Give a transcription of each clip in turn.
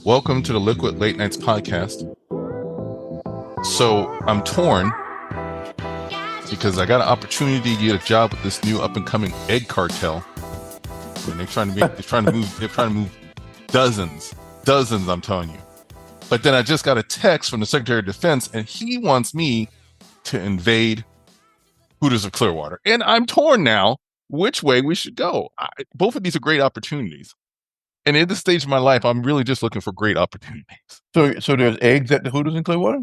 Welcome to the Liquid Latenites Podcast. So I'm torn because I got an opportunity to get a job with this new up and coming egg cartel. And they're trying to move dozens. I'm telling you. But then I just got a text from the Secretary of Defense, and he wants me to invade Hooters of Clearwater. And I'm torn now which way we should go. Both of these are great opportunities. And at this stage of my life, I'm really just looking for great opportunities. So there's eggs at the Hooters in Clearwater?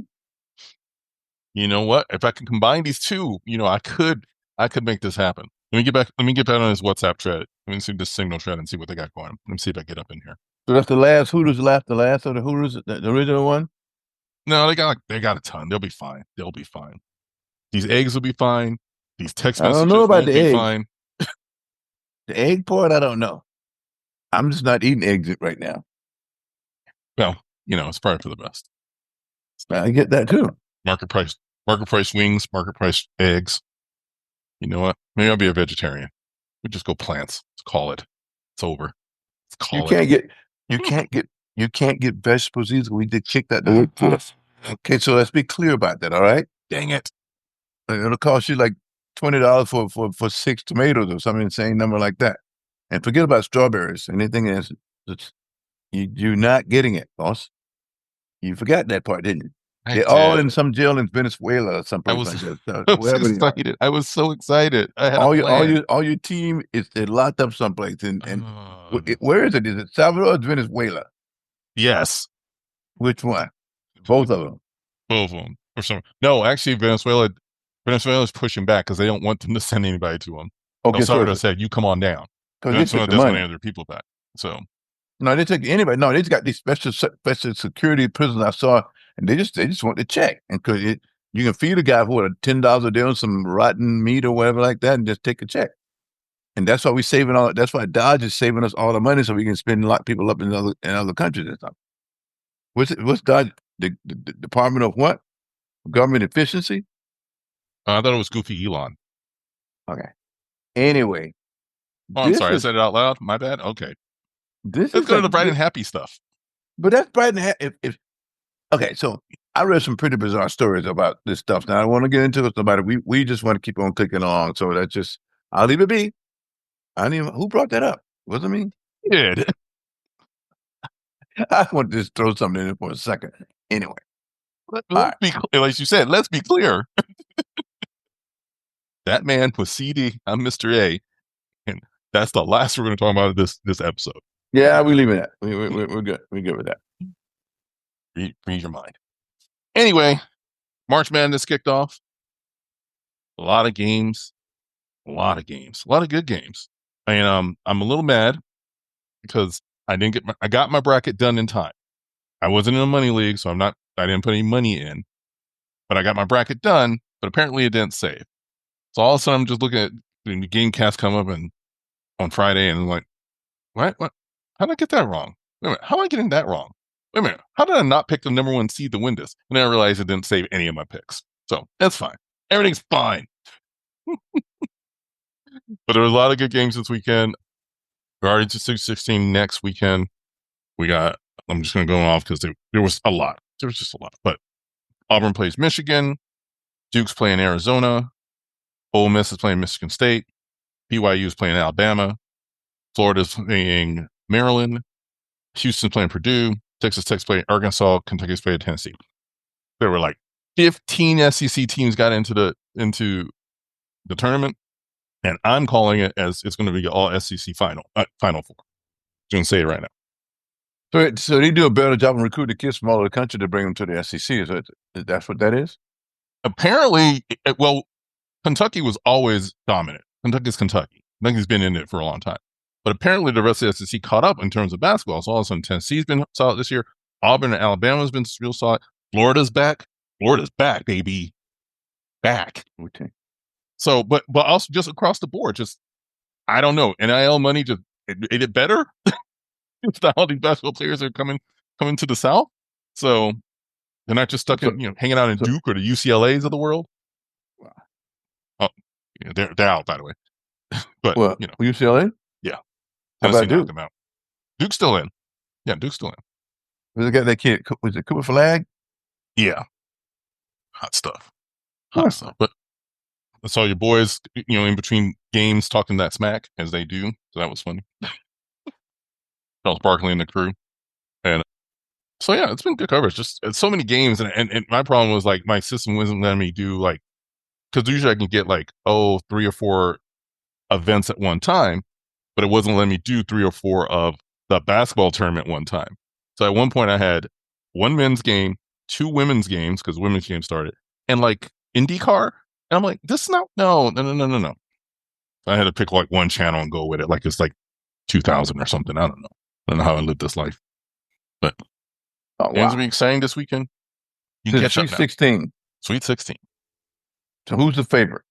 You know what? If I can combine these two, I could make this happen. Let me get back on this WhatsApp thread. Let me see this Signal thread and see what they got going. Let me see if I get up in here. So that's the last Hooters left, the last of the Hooters, the original one? No, they got a ton. They'll be fine. These eggs will be fine. These text messages won't be fine. The egg part, I don't know. I'm just not eating eggs right now. Well, it's probably for the best. I get that too. Market price wings, market price eggs. You know what? Maybe I'll be a vegetarian. We just go plants. Let's call it. It's over. You can't get vegetables either. We did kick that. Okay, so let's be clear about that. All right. Dang it! It'll cost you like $20 for 6 tomatoes or some insane number like that. And forget about strawberries. Anything else, you're not getting it, boss. You forgot that part, didn't you? They're all in some jail in Venezuela or something like that. I was excited. I was so excited. I had all your team they're locked up someplace. And where is it? Is it Salvador or Venezuela? Yes. Which one? Both of them. Both of them. Or some. No, actually, Venezuela is pushing back because they don't want them to send anybody to them. Okay, Salvador said, "You come on down." Venezuela doesn't want any of their people back. So no, they take anybody. No, they just got these special security prisoners I saw, and they just want to check, and because you can feed a guy for $10 a day on some rotten meat or whatever like that, and just take a check. And that's why that's why Dodge is saving us all the money so we can spend lock people up in other countries and stuff. What's Dodge? The Department of what? Government efficiency? I thought it was Goofy Elon. Okay. Anyway. Oh, I'm sorry. I said it out loud. My bad. Okay. Let's go to the bright and happy stuff. But that's bright and happy. Okay, so I read some pretty bizarre stories about this stuff. Now I don't want to get into it about it. We just want to keep on clicking along. So that's just I'll leave it be. Who brought that up? Wasn't me? You did. I want to just throw something in it for a second. Anyway. Let's be clear. Like you said, let's be clear. That man was CD. I'm Mr. A. And that's the last we're going to talk about this episode. Yeah, we leave it at. We're good. We're good with that. Read your mind. Anyway, March Madness kicked off. A lot of games. A lot of good games. And I'm a little mad because I got my bracket done in time. I wasn't in a money league, so I didn't put any money in. But I got my bracket done, but apparently it didn't save. So all of a sudden I'm just looking at the game cast come up on Friday and I'm like, what? How did I get that wrong? Wait a minute, how am I getting that wrong? Wait a minute, how did I not pick the number 1 seed to win this? And then I realized it didn't save any of my picks. So that's fine. Everything's fine. But there was a lot of good games this weekend. We're already to 16 next weekend. I'm just going to go off because there was a lot. There was just a lot. But Auburn plays Michigan. Duke's playing Arizona. Ole Miss is playing Michigan State. BYU is playing Alabama. Florida's playing Maryland. Houston's playing Purdue. Texas Tech's playing Arkansas. Kentucky's playing Tennessee. There were like 15 SEC teams got into the tournament, and I'm calling it as it's going to be all SEC Final Four. I'm going to say it right now. So they do a better job of recruiting kids from all over the country to bring them to the SEC. Is that's what that is? Apparently, well, Kentucky was always dominant. Kentucky's Kentucky. Kentucky's been in it for a long time. But apparently the rest of the SEC caught up in terms of basketball. So all of a sudden Tennessee's been solid this year. Auburn and Alabama's been real solid. Florida's back. Florida's back, baby. Back. Okay. So, but also just across the board, I don't know. NIL money just made it better. All these basketball players are coming to the South. So they're not just stuck in, hanging out in Duke or the UCLAs of the world. Wow. Oh, they're out, by the way. But UCLA? Yeah. How about Duke? Duke's still in. Yeah, Duke's still in. Was it got that kid? Was it Cooper Flag? Yeah, hot stuff. Huh. Hot stuff. But I saw your boys, in between games talking that smack as they do. So that was funny. Charles Barkley and the crew. And so, yeah, it's been good coverage. Just so many games. And my problem was like my system wasn't letting me do like, because usually I can get like, 3 or 4 events at one time, but it wasn't letting me do 3 or 4 of the basketball tournament one time. So at one point I had 1 men's game, 2 women's games, because women's games started, and like IndyCar. And I'm like, this is not, no. So I had to pick like one channel and go with it. Like it's like 2000 or something. I don't know how I live this life. But games will be exciting this weekend. You can catch up Sweet now. 16. Sweet 16. So who's the favorite?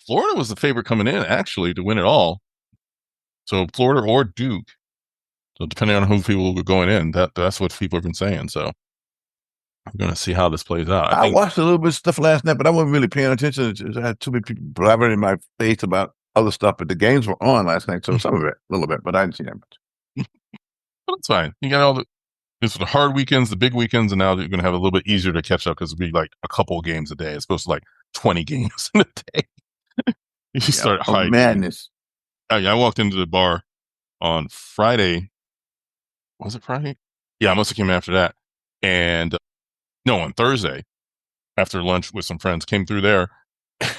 Florida was the favorite coming in, actually, to win it all. So Florida or Duke. So depending on who people were going in, that's what people have been saying. So I'm going to see how this plays out. I watched a little bit of stuff last night, but I wasn't really paying attention. I had too many people blabbering in my face about other stuff, but the games were on last night, so some of it, a little bit, but I didn't see that much. But it's fine. You got it's the hard weekends, the big weekends, and now you're going to have a little bit easier to catch up because it'll be like a couple of games a day as opposed to like 20 games in a day. You start high madness. I walked into the bar on Friday. Was it Friday? Yeah, I must have came after that. And no, on Thursday, after lunch with some friends, came through there,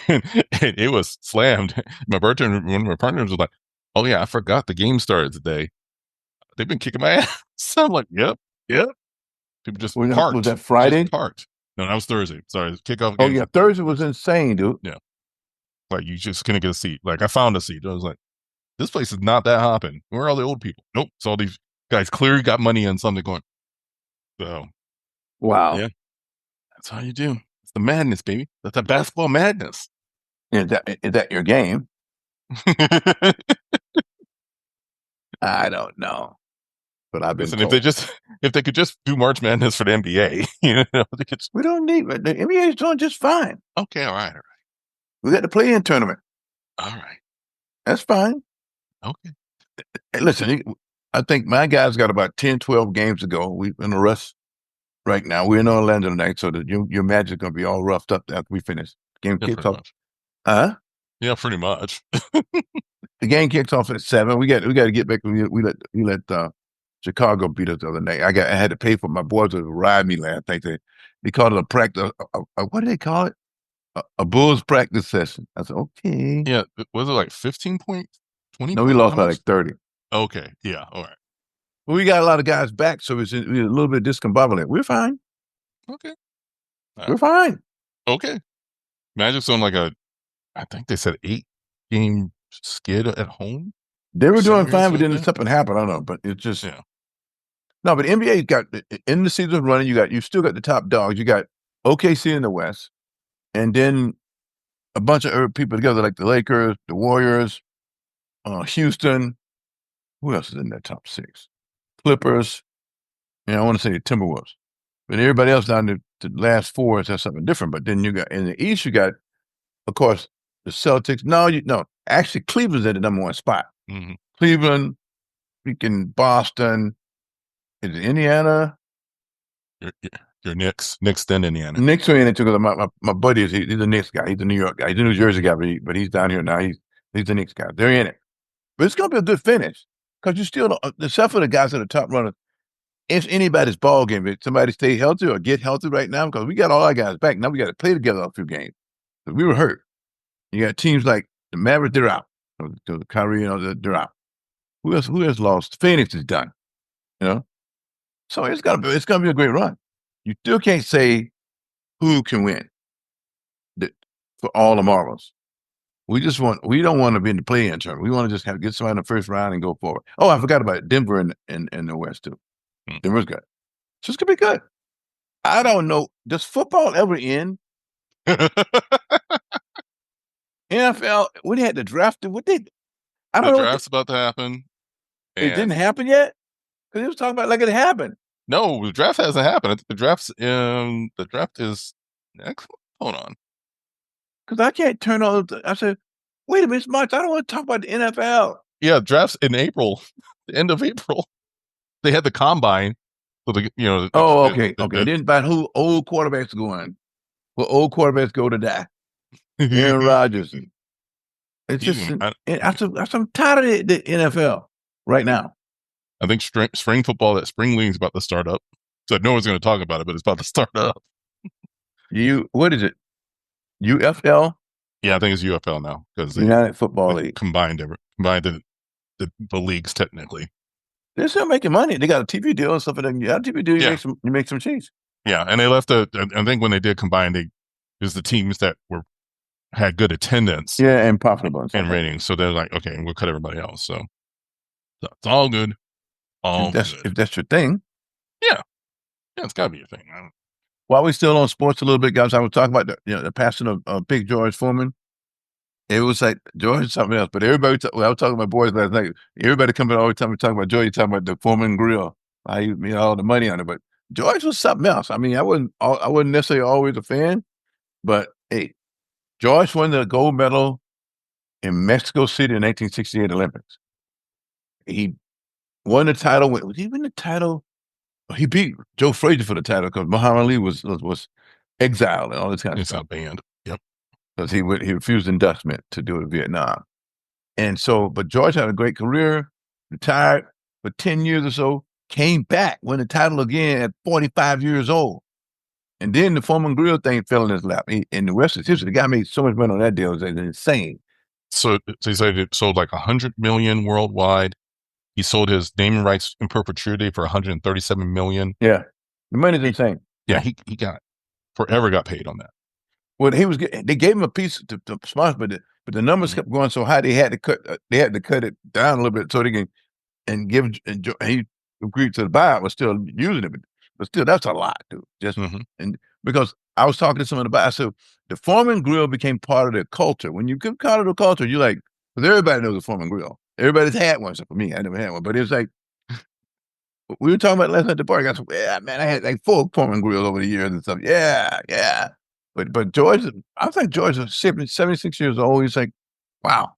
and it was slammed. My bartender, one of my partners was like, "Oh yeah, I forgot the game started today. They've been kicking my ass." So I'm like, "Yep." People just parked. Was that Friday? Just parked. No, that was Thursday. Sorry, kickoff. Oh yeah, Thursday was insane, dude. Yeah, like you just couldn't get a seat. Like I found a seat. I was like, "This place is not that hopping. Where are all the old people?" Nope. It's all these guys clearly got money on something going. So, wow. Yeah, that's how you do. It's the madness, baby. That's the basketball madness. Is that your game? I don't know, but I've been Listen, told. if they could just do March Madness for the NBA, we don't need. The NBA is doing just fine. Okay, all right. We got the play-in tournament. All right, that's fine. Okay. Hey, listen, I think my guys got about 10, 12 games to go. We're in a rush right now. We're in Orlando tonight, so that your Magic's going to be all roughed up after we finish. Game kicks off. Huh? Yeah, pretty much. The game kicks off at 7. We got to get back. We let Chicago beat us the other night. I had to pay for my boys to ride me last night. They called it a practice. What do they call it? A Bulls practice session. I said, okay. Yeah, was it like 15 points? 20? No, we lost by like 30. Okay, yeah, all right. Well, we got a lot of guys back, so we're a little bit discombobulated. We're fine. Okay. We're fine. Okay. Magic's on like I think they said 8-game skid at home. They were doing fine, but then something happened. I don't know, but it's just no. But NBA got in the season running. You still got the top dogs. You got OKC in the West, and then a bunch of other people together like the Lakers, the Warriors, Houston. Who else is in that top 6? Clippers. I want to say the Timberwolves, but everybody else down to the last 4 has something different. But then you got in the East, you got, of course, the Celtics. No, actually, Cleveland's at the number 1 spot. Mm-hmm. Cleveland, freaking Boston. Is it Indiana? Your Knicks. Knicks then Indiana. Knicks are in it too, because my buddy he's a Knicks guy. He's a New York guy. He's a New Jersey guy, but he's down here now. He's the Knicks guy. They're in it. But it's going to be a good finish because you still don't, except for the guys that are top runners, it's anybody's ball game. If somebody stay healthy or get healthy right now, because we got all our guys back. Now we got to play together a few games. But we were hurt. You got teams like the Mavericks, they're out. The Kyrie, they're out. Who else lost? Phoenix is done. So it's gonna be a great run. You still can't say who can win for all the marbles. We don't want to be in the play-in tournament. We want to just get somebody in the first round and go forward. Oh, I forgot about Denver in the West too. Denver's good. So it's gonna be good. I don't know. Does football ever end? NFL, when they had the draft, what did I don't know. The draft's about to happen. It didn't happen yet? Because he was talking about like it happened. No, the draft hasn't happened. I think the draft is next. Hold on. Because I can't turn on. I said, wait a minute, it's March. I don't want to talk about the NFL. Yeah, draft's in April, the end of April. They had the combine, So Okay. Then about who old quarterbacks going? Well, old quarterbacks go to die. Aaron Rodgers. It's just, I'm tired of the NFL right now. I think spring football, that spring league is about to start up. So no one's going to talk about it, but it's about to start up. What is it? UFL? Yeah, I think it's UFL now because United Football League combined the leagues technically. They're still making money. They got a TV deal and stuff. And you got a TV deal, you make some cheese. Yeah, and they left I think when they did combine, it was the teams that had good attendance. Yeah, and profitable and ratings. So they're like, okay, we'll cut everybody else. So it's all good. If that's your thing. Yeah, it's got to be your thing. While we're still on sports a little bit, guys, I was talking about the passing of Big George Foreman. It was like George is something else, but everybody. I was talking to my boys last night. Everybody coming all the time talking about George. Talking about the Foreman grill. I all the money on it, but George was something else. I mean, I wasn't necessarily always a fan, but hey, George won the gold medal in Mexico City in 1968 Olympics. He won the title. Was he win the title? He beat Joe Frazier for the title because Muhammad Ali was exiled and all this kind of stuff. Banned. Yep. Because he refused inductment to do it in Vietnam. And so, but George had a great career, retired for 10 years or so, came back, won the title again at 45 years old. And then the Foreman grill thing fell in his lap. And the rest is history. The guy made so much money on that deal. It was insane. So he said it sold like 100 million worldwide. He sold his naming rights in perpetuity for 137 million. Yeah. The money's insane. Yeah, he got paid on that. Well, they gave him a piece to sponsor, but the numbers kept going so high they had to cut it down a little bit so they can he agreed to the buyout, was still using it, but still that's a lot, dude. And because I was talking to someone about, I said the Foreman grill became part of their culture. When you get part of the culture, you're like, because everybody knows the Foreman grill. Everybody's had one, except for me. I never had one, but it's like we were talking about last night at the park. I said, yeah, man, I had like 4 Foreman grills over the years and stuff. Yeah. But George, I think George was 76 years old. He's like, wow.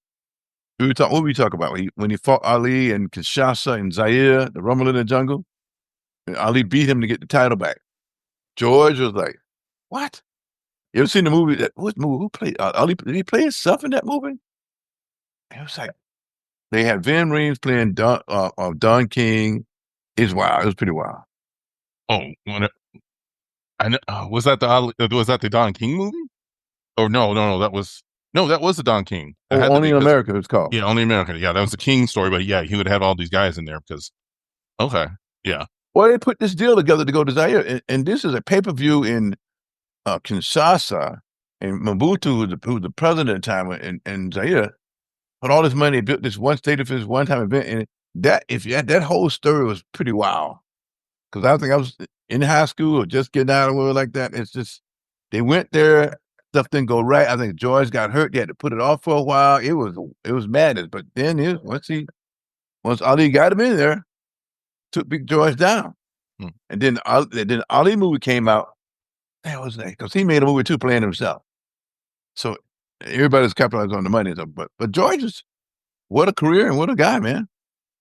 What we talk about? When he fought Ali and Kinshasa and Zaire, the Rumble in the Jungle, and Ali beat him to get the title back. George was like, what? You ever seen the movie? What movie? Who played Ali? Did he play himself in that movie? It was like, they had Vin Reams playing Don King. It's wild. It was pretty wild. Oh, was that the Don King movie? Oh no, that was the Don King. Only in America, it's called. Yeah, Only America. Yeah, that was the King story, but yeah, he would have all these guys in there because. Okay, yeah. Well, they put this deal together to go to Zaire, and this is a pay-per-view in Kinshasa, and Mobutu, who was the president at the time in Zaire, put all this money, built this one stadium for this one-time event, and that whole story was pretty wild. Because I think I was in high school or just getting out of it like that. It's just, they went there, stuff didn't go right. I think George got hurt. They had to put it off for a while. It was madness. But then once Ali got him in there, took Big George down. And then Ali movie came out. That was like, because he made a movie too, playing himself. So everybody's capitalized on the money. But George what a career and what a guy, man.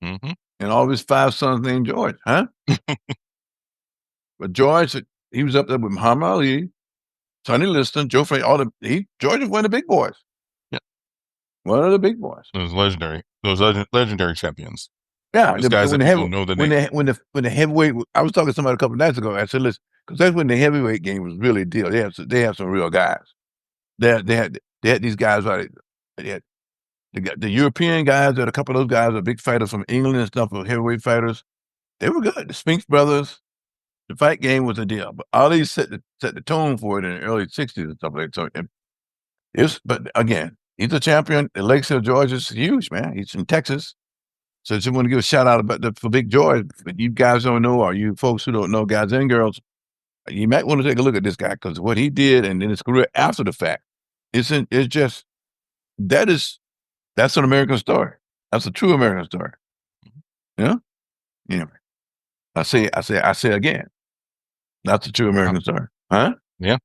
Mm-hmm. And all of his 5 sons named George, huh? But George, he was up there with Muhammad Ali, Sonny Liston, Joe Frey, George was one of the big boys. Yeah. One of the big boys. Those legendary champions. Yeah. Those guys that people know the name. When the heavyweight, I was talking to somebody a couple of nights ago, I said, listen, because that's when the heavyweight game was really a deal. They have some real guys. They had these guys, right? They had the European guys, a couple of those guys are big fighters from England and stuff, heavyweight fighters. They were good. The Spinks brothers, the fight game was a deal. But Ali set the tone for it in the early 60s and stuff like that. So but again, he's a champion. The legacy of George is huge, man. He's from Texas. So I just want to give a shout out for Big George. But you guys don't know, or you folks who don't know, guys and girls, you might want to take a look at this guy because what he did and in his career after the fact, that's an American story. That's a true American story. Yeah. Anyway, I say again, that's a true American story, huh? Yeah.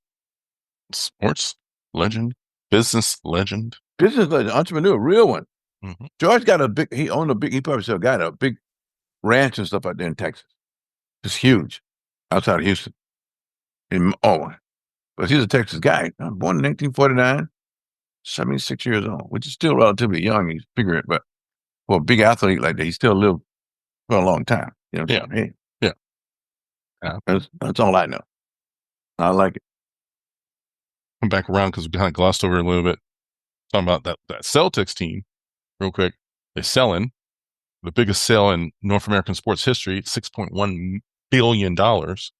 Sports legend, business legend, entrepreneur, real one. Mm-hmm. George got he probably still got a big ranch and stuff out there in Texas. Just huge outside of Houston. But he's a Texas guy. Born in 1949, 76 years old, which is still relatively young. You figure it, but for a big athlete like that, he still lived for a long time. You know what I'm saying? Yeah. That's all I know. I like it. Come back around because we kind of glossed over it a little bit. Talking about that Celtics team, real quick. They're selling the biggest sale in North American sports history, $6.1 billion. That's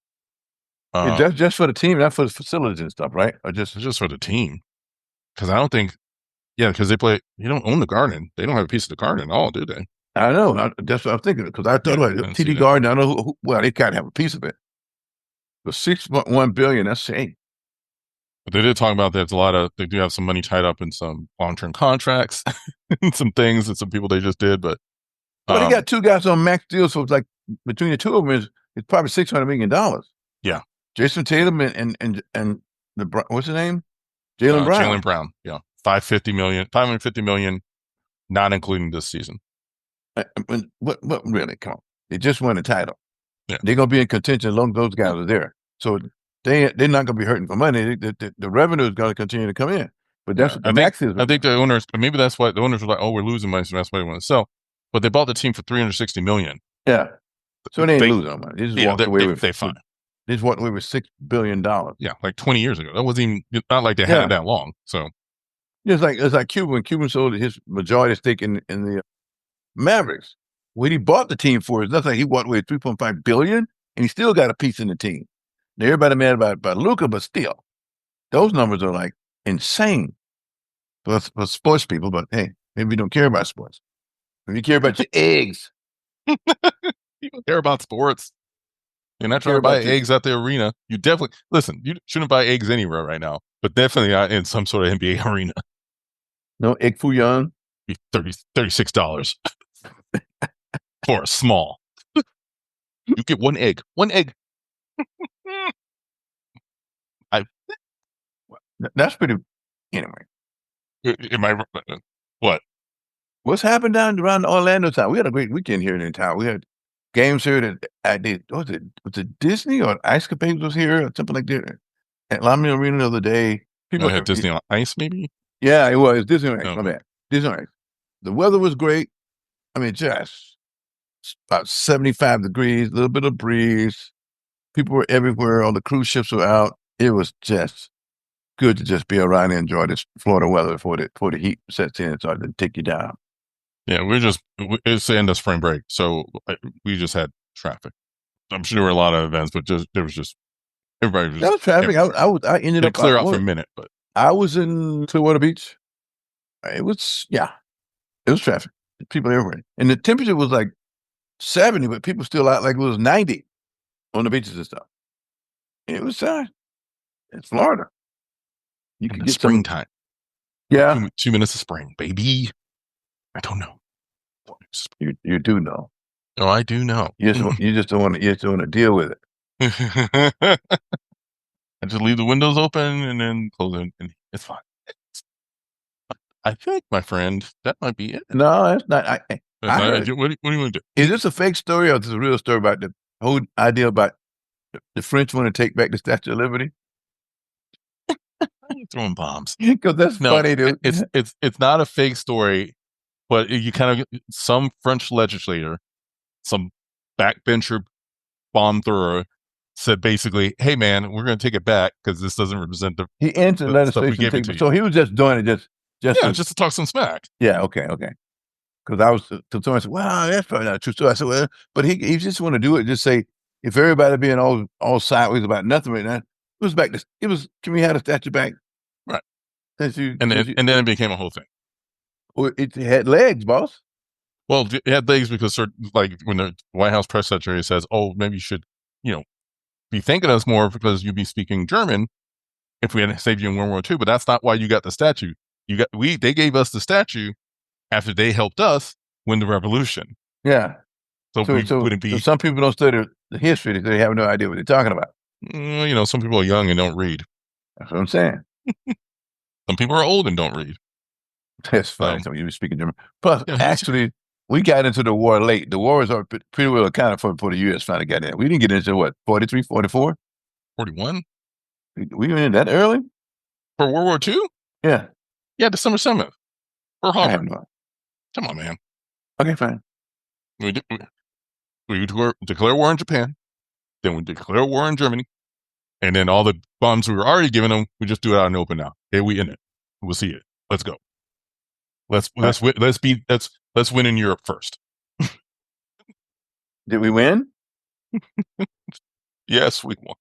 just for the team, not for the facilities and stuff, right? Or just for the team. Because I don't think, because they play, you don't own the Garden. They don't have a piece of the Garden at all, do they? I know. That's what I'm thinking. Because I thought about TD Garden. I know well, they kind of have a piece of it. But $6.1 billion, that's hey. But they did talk about that. They do have some money tied up in some long-term contracts and some things and some people they just did. But they got two guys on max deals, so it's like between the two of them it's probably $600 million. Yeah, Jason Tatum and the what's his name? Jaylen Brown. Jaylen Brown. Yeah, $550 million, not including this season. What really? Come on, they just won the title. Yeah. They're gonna be in contention as long as those guys are there. So they're not gonna be hurting for money. The revenue is gonna continue to come in. But that's what the max is. I think the owners, maybe that's why the owners were like, "Oh, we're losing money, so that's why they want to sell." But they bought the team for $360 million. Yeah, so they ain't losing money. They just walked away with. They fine. They just walked away with $6 billion. Yeah, like 20 years ago. That wasn't even not like they had it that long. So it's like Cuban. When Cuban sold his majority stake in the Mavericks, what he bought the team for is nothing. He walked away with $3.5 billion, and he still got a piece in the team. Now, everybody mad about Luka, but still, those numbers are like insane for sports people. But hey, maybe you don't care about sports. If you care about your eggs, people care about sports. You're not trying to buy eggs at the arena. You definitely listen. You shouldn't buy eggs anywhere right now, but definitely not in some sort of NBA arena. No egg foo young. Be $36 for a small. You get one egg. One egg. That's pretty. Anyway, am I what? What's happened down around the Orlando town? We had a great weekend here in town. We had games here that was it Disney or Ice Capades was here or something like that at Lammy Arena the other day. People had Disney on Ice, maybe. Yeah, it was Disney on Ice. My bad. Disney on Ice. The weather was great. I mean, just about 75 degrees, a little bit of breeze. People were everywhere. All the cruise ships were out. It was just good to just be around and enjoy this Florida weather before the heat sets in and starts to take you down. Yeah, it's the end of spring break, so we just had traffic. I'm sure there were a lot of events, but there was just everybody was. That was traffic. I ended up clear out for a minute, but I was in Clearwater Beach. It was traffic. People everywhere, and the temperature was like 70, but people still out like it was 90 on the beaches and stuff. It was it's Florida. You can get springtime. Yeah, 2 minutes of spring, baby. I don't know. You do know. Oh, I do know. You just don't want to deal with it. I just leave the windows open and then close them, and it's fine. I think, my friend, that might be it. No, that's not. What do you want to do? Is this a fake story or is this a real story about the whole idea about the French want to take back the Statue of Liberty? Throwing bombs because that's funny, dude. It's not a fake story, but you kind of some French legislator, some backbencher bomb thrower, said basically, "Hey, man, we're going to take it back because this doesn't represent the." He entered legislation, so he was just doing it just to talk some smack. Yeah, okay. Because I was someone said, "Well, that's probably not true." So I said, "Well," but he just want to do it. Just say if everybody being all sideways about nothing right now, it was back. Can we have a statue back? Right. And then it became a whole thing. Well, it had legs, boss. Well, it had legs because, like, when the White House press secretary says, "Oh, maybe you should, be thanking us more because you'd be speaking German if we had saved you in World War II." But that's not why you got the statue. They gave us the statue after they helped us win the revolution. Yeah. So we wouldn't be. So some people don't study the history; they have no idea what they're talking about. Some people are young and don't read. That's what I'm saying. Some people are old and don't read. That's funny. So you were speaking German. Plus, actually, we got into the war late. The war was pretty well accounted for the U.S. finally got in. We didn't get into what, 43, 44? 41 We went in that early? for World War II? Yeah. Yeah, December 7th. Pearl I have Harbor. no. Come on, man. Okay, fine. We declare war on Japan, then we declare war on Germany, and then all the bombs we were already giving them, we just do it out in the open now. Hey, we in it. We'll see it. Let's go. Let's win in Europe first. Did we win? Yes, we won.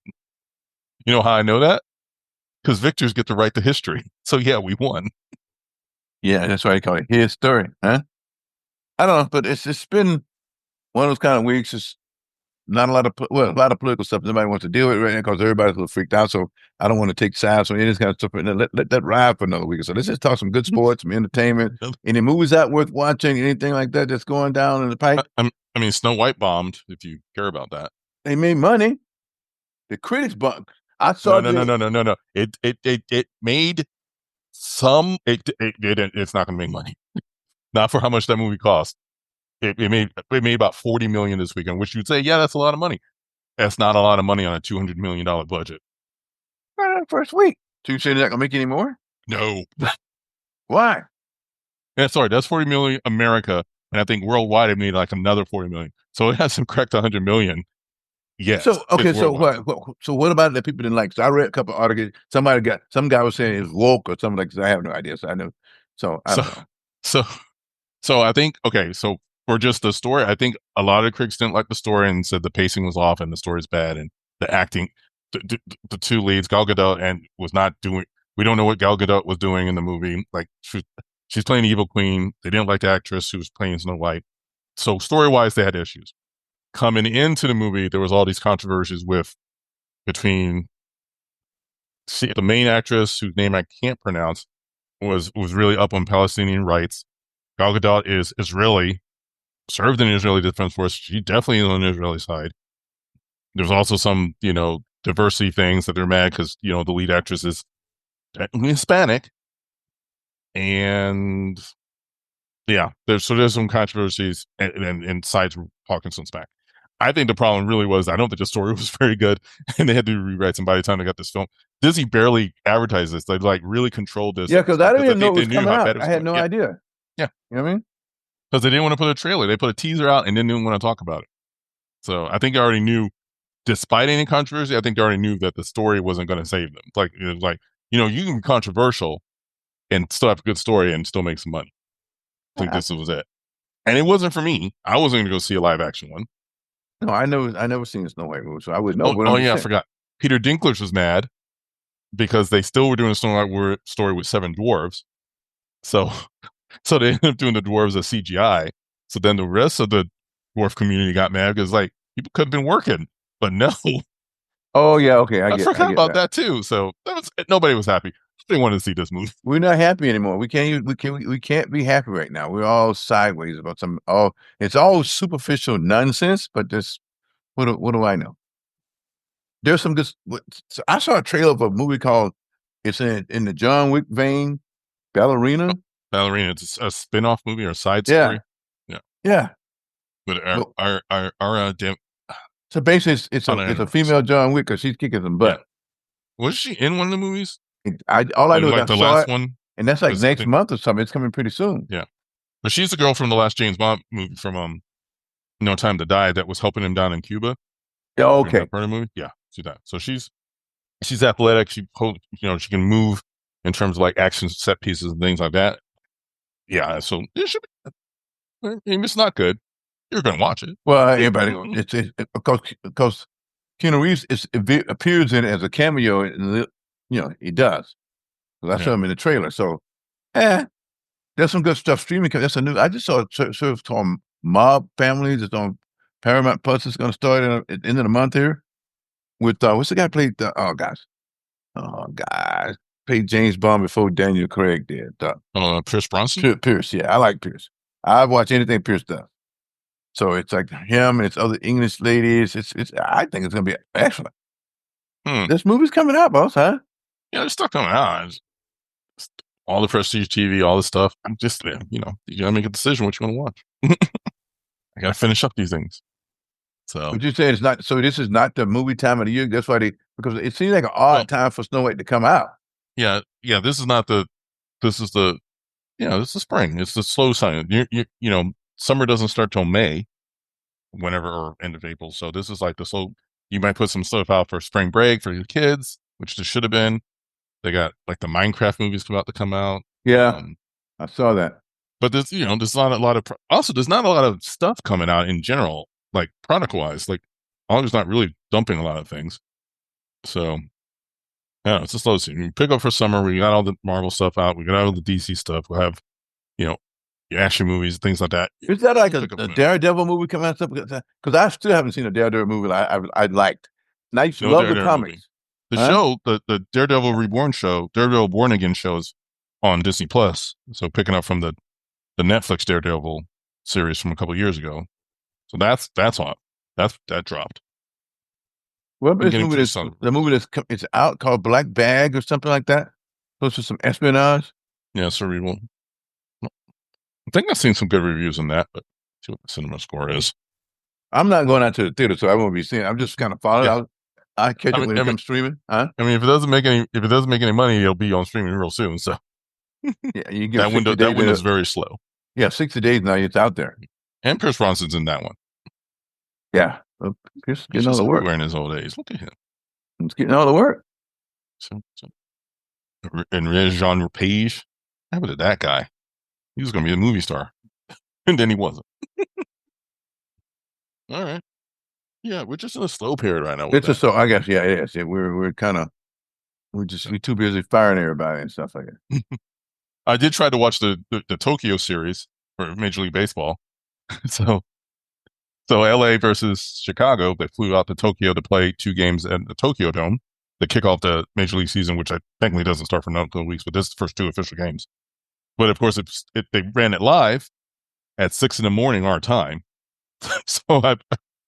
You know how I know that? Because victors get to write the history. So yeah, we won. Yeah, that's why they call it his story, huh? I don't know, but it's been one of those kind of weeks. It's not a lot of a lot of political stuff nobody wants to deal with right now because everybody's a little freaked out. So I don't want to take sides on any of this kind of stuff. And let that ride for another week or so. Let's just talk some good sports, some entertainment. Any movies out worth watching? Anything like that that's going down in the pipe? I mean, Snow White bombed. If you care about that, they made money. The critics bombed. I saw no. It made some. It's not going to make money. Not for how much that movie cost. It made about $40 million this weekend, which you'd say, yeah, that's a lot of money. That's not a lot of money on a $200 million budget. First week. So you say they're not gonna make any more? No. Why? Yeah, sorry, that's 40 million America, and I think worldwide it made like another 40 million. So it hasn't cracked 100 million. Yes. So okay, so what about the people didn't like? So I read a couple of articles. Some guy was saying it's woke or something like that. I have no idea. So I know. So I don't know. So I think so for just the story, I think a lot of critics didn't like the story and said the pacing was off and the story's bad and the acting, the two leads, Gal Gadot and was not doing. We don't know what Gal Gadot was doing in the movie. Like she's playing the evil queen. They didn't like the actress who was playing Snow White. So story wise, they had issues. Coming into the movie, there was all these controversies between the main actress whose name I can't pronounce was really up on Palestinian rights. Gal Gadot is Israeli, served in the Israeli Defense Force. She definitely is on the Israeli side. There's also some, diversity things that they're mad because, the lead actress is Hispanic. And yeah, there's some controversies and sides talking some smack. I think the problem really was I don't think the story was very good and they had to rewrite. And by the time they got this film, Disney barely advertised this. They really controlled this. Yeah, because I didn't even know it was coming out. I had no idea. Yeah. You know what I mean? Because they didn't want to put a trailer. They put a teaser out and didn't want to talk about it. So I think they already knew, despite any controversy, I think they already knew that the story wasn't going to save them. It was like, you can be controversial and still have a good story and still make some money. I think this was it. And it wasn't for me. I wasn't going to go see a live action one. No, I never seen the Snow White movie, so I wouldn't know. Oh yeah, I forgot. Peter Dinklage was mad because they still were doing a Snow White story with 7 dwarves. So they ended up doing the dwarves as CGI. So then the rest of the dwarf community got mad because people could have been working, but no. Oh yeah, okay. I forgot about that too. So nobody was happy. They wanted to see this movie. We're not happy anymore. We can't be happy right now. We're all sideways about it's all superficial nonsense, but this what do I know? There's some good. So I saw a trailer of a movie called it's in the John Wick vein, Ballerina. Ballerina, it's a spin-off movie or a side story. Yeah. But our so basically it's a female John Wick because she's kicking some butt. Yeah. Was she in one of the movies? All I know is the last one, and that's like next month or something. It's coming pretty soon. Yeah, but she's the girl from the last James Bond movie from No Time to Die that was helping him down in Cuba. Yeah, okay. Part of the movie, yeah, she's that. So she's athletic. She she can move in terms of like action set pieces and things like that. Yeah, so it should be. I mean, it's not good. You're gonna watch it. Well, everybody, it's because Keanu Reeves appears in it as a cameo, and he does. I saw him in the trailer. So, there's some good stuff streaming. That's I just saw a called Mob Families. It's on Paramount Plus. It's going to start at the end of the month here. With what's the guy played? Played James Bond before Daniel Craig did. Pierce Brosnan. Pierce, yeah, I like Pierce. I've watched anything Pierce does. So it's like him and it's other English ladies. It's. I think it's going to be excellent. This movie's coming out, boss, huh? Yeah, it's still coming out. all the prestige TV, all this stuff. I'm just, you gotta make a decision what you want to watch. I gotta finish up these things. So, Would you say it's not? So this is not the movie time of the year. That's why because it seems like an odd time for Snow White to come out. Yeah. This is not this is the spring. It's the slow sign. Summer doesn't start till May, whenever, or end of April. So this is like the slow. You might put some stuff out for spring break for your kids, which this should have been. They got like the Minecraft movies about to come out. Yeah, I saw that. But there's not a lot of there's not a lot of stuff coming out in general, like product wise. Like August not really dumping a lot of things. So yeah, it's a slow season. We pick up for summer. We got all the Marvel stuff out. We got all the DC stuff. We'll have your action movies, things like that. Is that like a Daredevil movie coming out? Because I still haven't seen a Daredevil movie I liked. And I used to love the comics. The show, the Daredevil Reborn show, Daredevil Born Again show is on Disney Plus. So picking up from the Netflix Daredevil series from a couple of years ago. So that's on. That dropped. What about the movie it's out called Black Bag or something like that? Close to some espionage? Yeah, Cerebral. I think I've seen some good reviews on that, but see what the cinema score is. I'm not going out to the theater, so I won't be seeing it. I'm just kind of following. Yeah. I catch it when it comes streaming. Huh? I mean, if it doesn't make any money, it'll be on streaming real soon. So yeah, you get that window is very slow. Yeah, 60 days now. It's out there. And Pierce Brosnan's in that one. Yeah, Pierce getting all the work in his old age. Look at him. He's getting all the work. And Jean Page, how about that guy? He was going to be a movie star, and then he wasn't. All right. Yeah, we're just in a slow period right now. It's so I guess, yeah, it is. Yeah, we're too busy firing everybody and stuff like that. I did try to watch the Tokyo series for Major League Baseball. So LA versus Chicago, they flew out to Tokyo to play 2 games at the Tokyo Dome to kick off the Major League season, which I technically doesn't start for another couple of weeks, but this is the first 2 official games. But of course, they ran it live at 6 a.m. our time. So I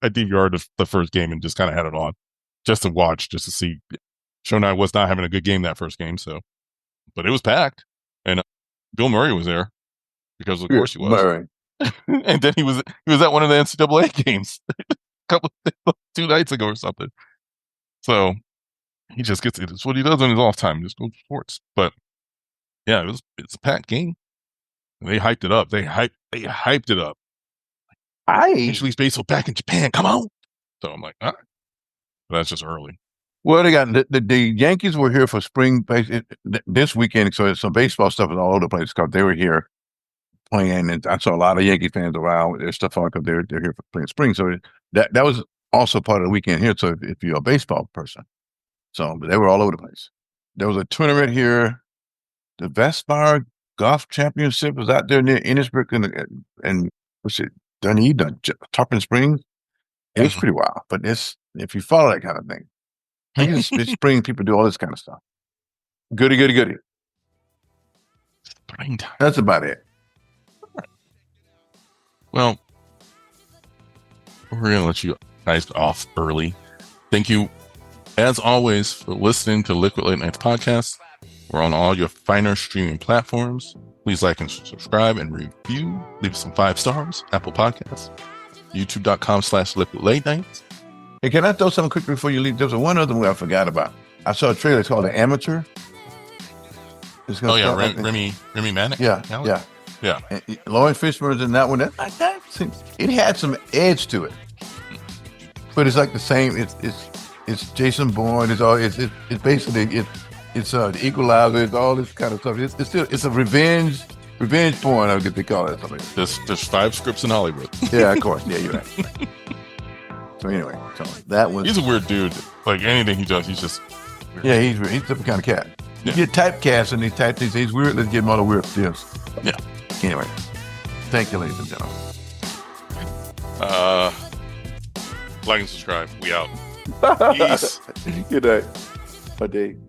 DVR'd the first game and just kind of had it on just to watch, just to see. Shona was not having a good game that first game, but it was packed, and Bill Murray was there because of course he was. Murray. And then he was at one of the NCAA games a 2 nights ago or something. So he just gets it. It's what he does in his off time. Just go to sports. But yeah, it's a packed game. And they hyped it up. They hyped it up. Major League Baseball back in Japan. Come on. So I'm like, all right. But that's just early. Well, they got the Yankees were here for spring this weekend. So some baseball stuff is all over the place because they were here playing, and I saw a lot of Yankee fans around with their stuff on because they're here for playing spring. So that was also part of the weekend here. So if you're a baseball person, but they were all over the place. There was a tournament here. The Vespa Golf Championship was out there near Innisbrook and what's it? Dunedin, Tarpon Springs. It was pretty wild, but if you follow that kind of thing, I think it's spring. People do all this kind of stuff. Goody. Springtime. That's about it. Well, we're going to let you guys off early. Thank you, as always, for listening to Liquid Latenites Podcast. We're on all your finer streaming platforms. Please like and subscribe and review. Leave us some 5 stars. Apple Podcasts. YouTube.com/Liquid Latenites. Hey, can I throw something quick before you leave? There's one other movie I forgot about. I saw a trailer called The Amateur. Remy Malik. Yeah. And Lawrence Fishburne's in that one. It had some edge to it, but it's like the same. It's Jason Bourne. It's basically the Equalizer. It's all this kind of stuff. It's a revenge porn. I guess they call it something. There's 5 scripts in Hollywood. Yeah, of course. Yeah, you're right. So anyway, that was. He's a weird dude. Like anything he does, he's just. Weird. Yeah, he's a different kind of cat. You get typecast and these type things. He's weird. Let's give him all the weird deals. Yeah. Anyway, thank you, ladies and gentlemen. Like and subscribe. We out. Peace. Good night. Bye, Dave.